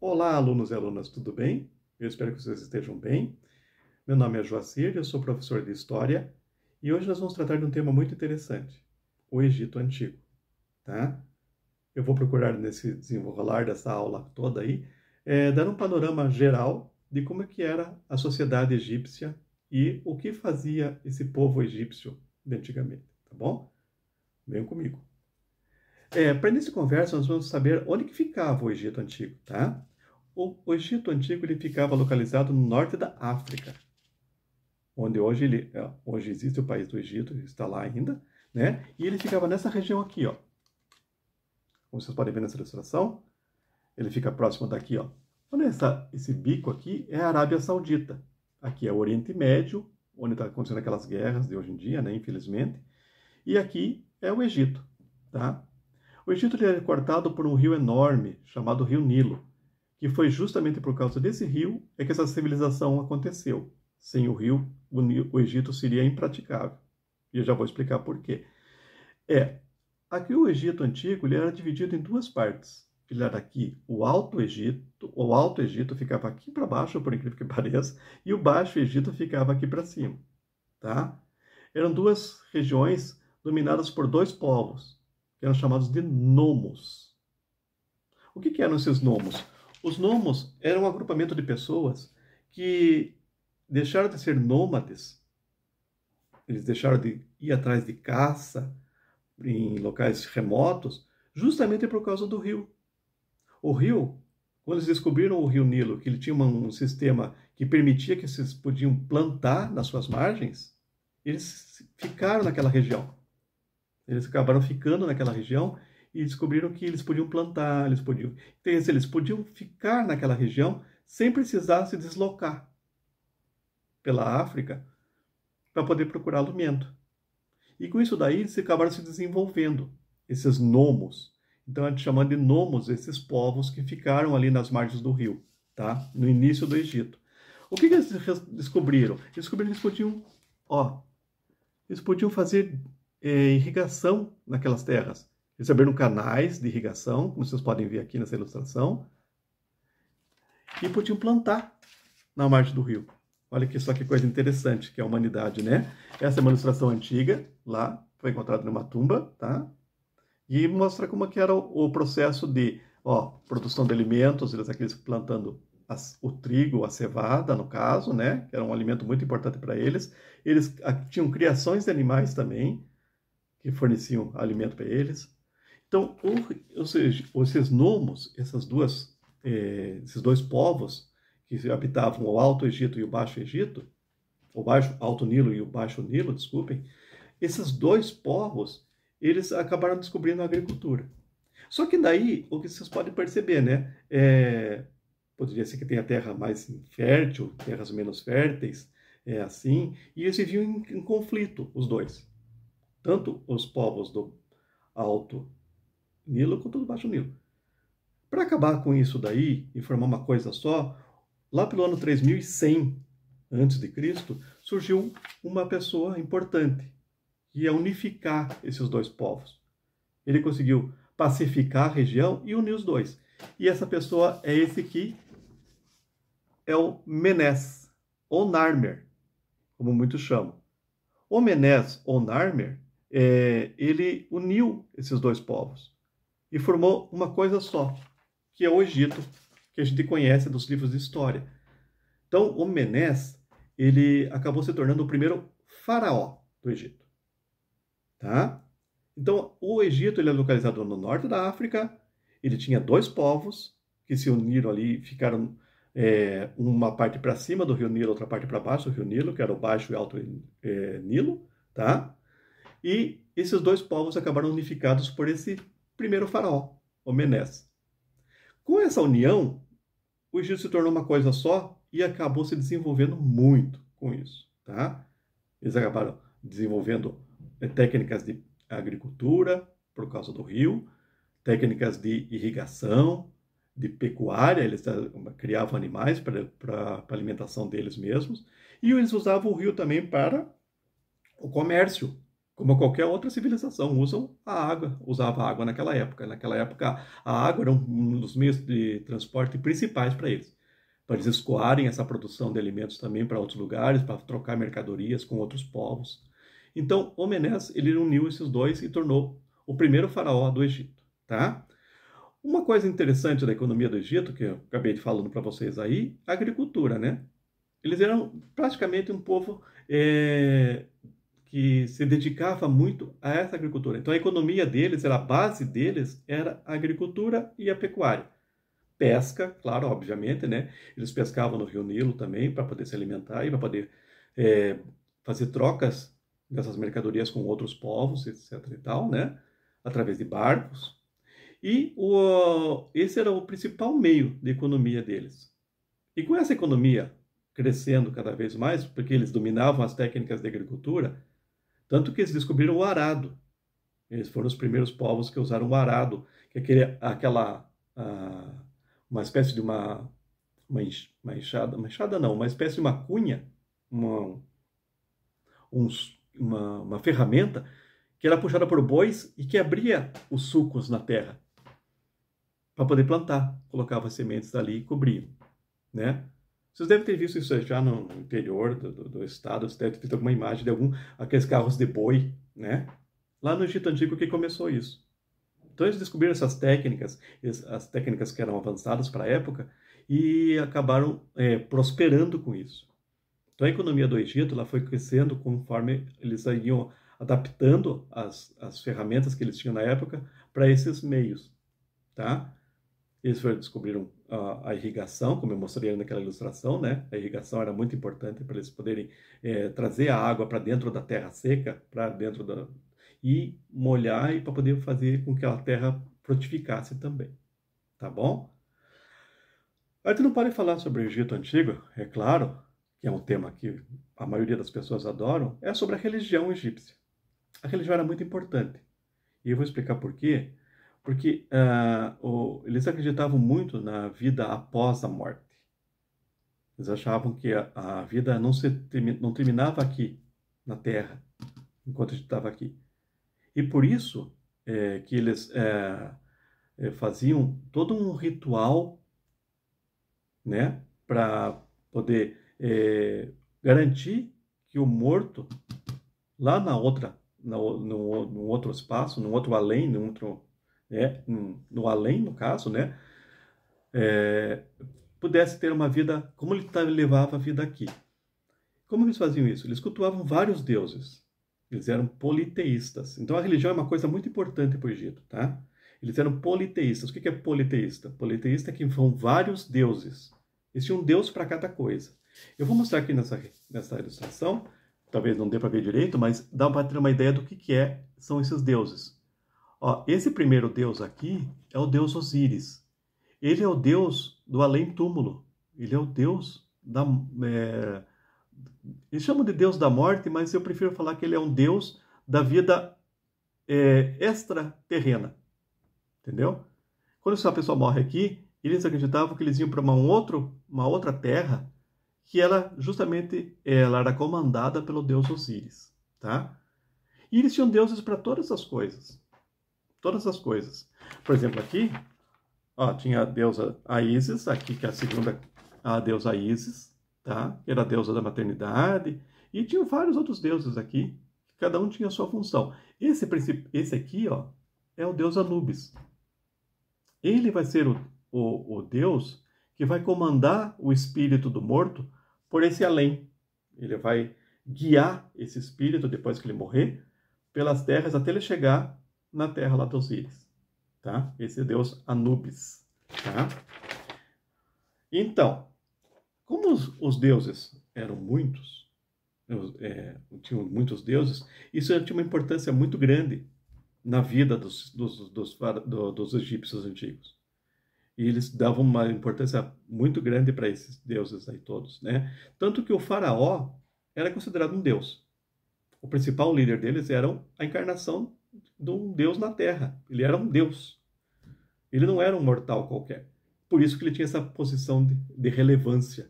Olá, alunos e alunas, tudo bem? Eu espero que vocês estejam bem. Meu nome é Joacir, eu sou professor de História e hoje nós vamos tratar de um tema muito interessante, o Egito Antigo, tá? Eu vou procurar nesse desenrolar dessa aula toda aí, dar um panorama geral de como é que era a sociedade egípcia e o que fazia esse povo egípcio de antigamente, tá bom? Venham comigo. Para início de conversa, nós vamos saber onde que ficava o Egito Antigo, tá? O Egito Antigo ele ficava localizado no norte da África, onde hoje existe o país do Egito, está lá ainda, né? E ele ficava nessa região aqui, ó. Como vocês podem ver nessa ilustração, ele fica próximo daqui, ó. Olha esse bico aqui é a Arábia Saudita. Aqui é o Oriente Médio, onde está acontecendo aquelas guerras de hoje em dia, né? Infelizmente. E aqui é o Egito, tá? O Egito ele é cortado por um rio enorme chamado Rio Nilo, que foi justamente por causa desse rio é que essa civilização aconteceu. Sem o rio, o Egito seria impraticável. E eu já vou explicar por quê. Aqui o Egito Antigo ele era dividido em duas partes. Ele era aqui o Alto Egito ficava aqui para baixo, por incrível que pareça, e o Baixo Egito ficava aqui para cima, tá? Eram duas regiões dominadas por dois povos, que eram chamados de nomos. O que eram esses nomos? Os nomos eram um agrupamento de pessoas que deixaram de ser nômades, eles deixaram de ir atrás de caça em locais remotos, justamente por causa do rio. O rio, quando eles descobriram o rio Nilo, que ele tinha um sistema que permitia que eles podiam plantar nas suas margens, eles ficaram naquela região. Eles acabaram ficando naquela região e descobriram que eles podiam plantar, eles podiam ficar naquela região sem precisar se deslocar pela África para poder procurar alimento. E com isso daí eles acabaram se desenvolvendo, esses nomos. Então a gente chama de nomos esses povos que ficaram ali nas margens do rio, tá? No início do Egito. O que eles descobriram? Eles descobriram que eles podiam fazer irrigação naquelas terras. Eles abriram canais de irrigação, como vocês podem ver aqui nessa ilustração, e podiam plantar na margem do rio. Olha que só que coisa interessante que é a humanidade, né? Essa é uma ilustração antiga, lá, foi encontrada numa tumba, tá? E mostra como que era o processo de produção de alimentos, eles plantando o trigo, a cevada, no caso, né? Que era um alimento muito importante para eles. Eles tinham criações de animais também, que forneciam alimento para eles. Então, esses nomos, esses dois povos que habitavam o Alto Egito e o Baixo Egito, Alto Nilo e o Baixo Nilo, desculpem, esses dois povos, eles acabaram descobrindo a agricultura. Só que daí, o que vocês podem perceber, né? Poderia ser que tenha terra mais fértil, terras menos férteis, assim, e eles viviam em conflito, os dois. Tanto os povos do Alto Nilo quanto do Baixo Nilo. Para acabar com isso daí e formar uma coisa só, lá pelo ano 3100 a.C., surgiu uma pessoa importante, que ia unificar esses dois povos. Ele conseguiu pacificar a região e unir os dois. E essa pessoa é esse aqui, é o Menes, ou Narmer, como muitos chamam. O Menes, ou Narmer, ele uniu esses dois povos e formou uma coisa só, que é o Egito, que a gente conhece dos livros de história. Então, o Menes, ele acabou se tornando o primeiro faraó do Egito. Tá? Então, o Egito ele é localizado no norte da África, ele tinha dois povos que se uniram ali e ficaram uma parte para cima do Rio Nilo, outra parte para baixo do Rio Nilo, que era o Baixo e Alto Nilo, tá? E esses dois povos acabaram unificados por esse primeiro faraó, o Menes. Com essa união, o Egito se tornou uma coisa só e acabou se desenvolvendo muito com isso, tá? Eles acabaram desenvolvendo técnicas de agricultura por causa do rio, técnicas de irrigação, de pecuária, eles criavam animais para a alimentação deles mesmos, e eles usavam o rio também para o comércio, como qualquer outra civilização, usava a água naquela época. Naquela época, a água era um dos meios de transporte principais para eles escoarem essa produção de alimentos também para outros lugares, para trocar mercadorias com outros povos. Então, Homenés, ele uniu esses dois e tornou o primeiro faraó do Egito, tá? Uma coisa interessante da economia do Egito, que eu acabei de falando para vocês aí, a agricultura, né? Eles eram praticamente um povo que se dedicava muito a essa agricultura. Então a economia deles, a base deles era a agricultura e a pecuária. Pesca, claro, obviamente, né? Eles pescavam no Rio Nilo também para poder se alimentar e para poder fazer trocas dessas mercadorias com outros povos, etc e tal, né? Através de barcos. E esse era o principal meio de economia deles. E com essa economia crescendo cada vez mais, porque eles dominavam as técnicas de agricultura, tanto que eles descobriram o arado. Eles foram os primeiros povos que usaram o arado, que é uma espécie de uma enxada não, uma espécie de uma cunha, uma ferramenta que era puxada por bois e que abria os sulcos na terra para poder plantar. Colocava as sementes ali e cobria, né? Vocês devem ter visto isso já no interior do estado, vocês devem ter visto alguma imagem de aqueles carros de boi, né? Lá no Egito Antigo que começou isso. Então eles descobriram essas técnicas, as técnicas que eram avançadas para a época, e acabaram prosperando com isso. Então a economia do Egito ela foi crescendo conforme eles iam adaptando as ferramentas que eles tinham na época para esses meios, tá? Eles descobriram a irrigação, como eu mostrei naquela ilustração, né? A irrigação era muito importante para eles poderem trazer a água para dentro da terra seca, para dentro e molhar e para poder fazer com que a terra frutificasse também, tá bom? A gente não pode falar sobre o Egito Antigo, é claro, que é um tema que a maioria das pessoas adoram, é sobre a religião egípcia. A religião era muito importante. E eu vou explicar por quê. Porque eles acreditavam muito na vida após a morte. Eles achavam que a vida não terminava aqui, na Terra, enquanto a gente estava aqui. E por isso que eles faziam todo um ritual, né, para poder garantir que o morto, lá no outro espaço, no outro além, no além, no caso, né, pudesse ter uma vida como ele levava a vida aqui. Como eles faziam isso? Eles cultuavam vários deuses. Eles eram politeístas. Então a religião é uma coisa muito importante para o Egito, tá? Eles eram politeístas. O que é politeísta? Politeísta é que são vários deuses. Existia um deus para cada coisa. Eu vou mostrar aqui nessa ilustração, talvez não dê para ver direito, mas dá para ter uma ideia do que são esses deuses. Ó, esse primeiro deus aqui é o deus Osíris. Ele é o deus do além-túmulo. Ele é o deus da... Eles chamam de deus da morte, mas eu prefiro falar que ele é um deus da vida extraterrena. Entendeu? Quando essa pessoa morre aqui, eles acreditavam que eles iam para uma outra terra que ela era comandada pelo deus Osíris, tá? E eles tinham deuses para todas as coisas. Todas as coisas. Por exemplo, aqui, ó, tinha a deusa Ísis, aqui que é a deusa Ísis, tá? Que era a deusa da maternidade, e tinham vários outros deuses aqui, cada um tinha a sua função. Esse aqui, ó, é o deus Anubis. Ele vai ser o deus que vai comandar o espírito do morto por esse além. Ele vai guiar esse espírito, depois que ele morrer, pelas terras até ele chegar na terra lá dos Osíris, tá? Esse é o deus Anubis, tá? Então, como os deuses eram muitos, tinham muitos deuses, isso tinha uma importância muito grande na vida dos egípcios antigos. E eles davam uma importância muito grande para esses deuses aí todos, né? Tanto que o faraó era considerado um deus. O principal líder deles era a encarnação de um deus na terra. Ele era um deus. Ele não era um mortal qualquer. Por isso que ele tinha essa posição de relevância.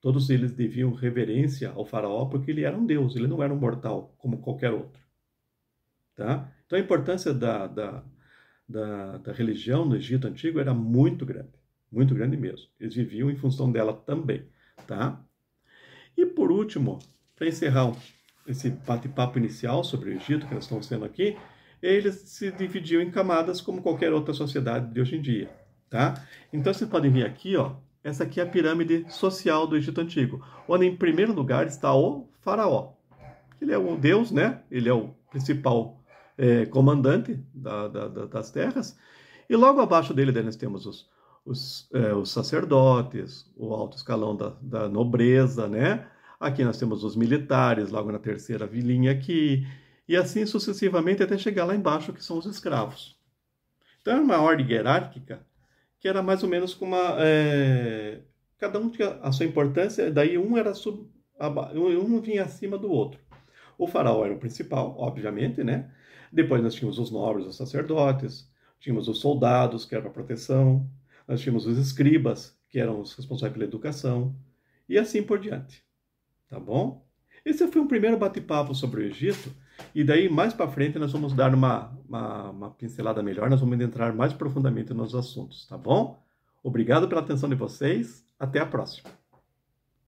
Todos eles deviam reverência ao faraó porque ele era um deus. Ele não era um mortal como qualquer outro, tá? Então a importância da religião no Egito Antigo era muito grande mesmo. Eles viviam em função dela também, tá? E por último, para encerrar esse bate-papo inicial sobre o Egito que nós estamos tendo aqui, eles se dividiam em camadas como qualquer outra sociedade de hoje em dia, tá? Então vocês podem ver aqui, ó, essa aqui é a pirâmide social do Egito Antigo, onde em primeiro lugar está o faraó. Ele é o deus, né? Ele é o principal comandante das terras. E logo abaixo dele nós temos os sacerdotes, o alto escalão da nobreza, né? Aqui nós temos os militares, logo na terceira vilinha aqui, e assim sucessivamente até chegar lá embaixo, que são os escravos. Então, é uma ordem hierárquica que era mais ou menos como cada um tinha a sua importância, daí um vinha acima do outro. O faraó era o principal, obviamente, né? Depois nós tínhamos os nobres, os sacerdotes, tínhamos os soldados, que era para proteção, nós tínhamos os escribas, que eram os responsáveis pela educação, e assim por diante. Tá bom? Esse foi um primeiro bate-papo sobre o Egito, e daí mais para frente nós vamos dar uma pincelada melhor, nós vamos entrar mais profundamente nos assuntos, tá bom? Obrigado pela atenção de vocês, até a próxima.